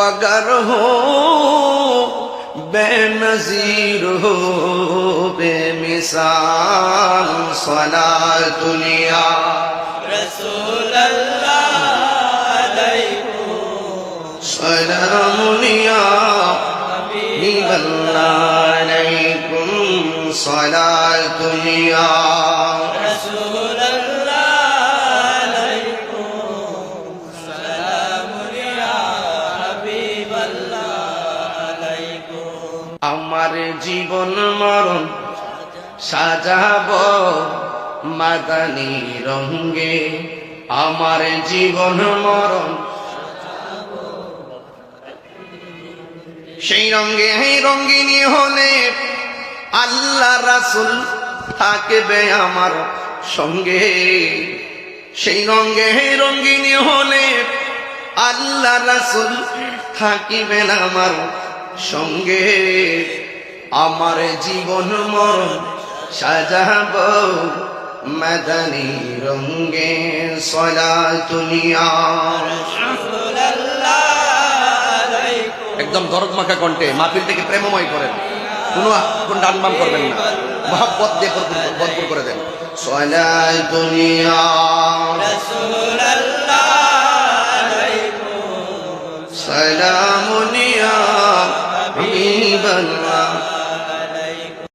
अगर हो बेनज़ीर हो बेमिसाल सलातुलिया रसूल अल्लाह अलैकुम सलामुलिया हबीबल्लाह अलैकुम सलातुलिया रसूल अल्लाह अलैकुम सलामुन या हबीब अल्लाह अलैकुम। আমার জীবন মরণ সাজাবো মাদানী রঙে, আমার জীবন মরণ সেই রঙে রঙিনী হলে আল্লাহ রাসূল থাকবে আমার সঙ্গে। সেই রঙে রঙিনী হলে আল্লাহ রাসূল থাকিবেন আমার সঙ্গে। আমার জীবন মরণ সাজাবো মাদানী রঙে সলাতুলিয়া রसूल अल्लाह अलैकुम একদম দরদ মাখা কণ্ঠে মাহফিল থেকে প্রেমময় করেন, কোন ডান বাম করবেন না, মহব্বত দিয়ে ভরপুর করে দেন। সলাতুলিয়া रसूल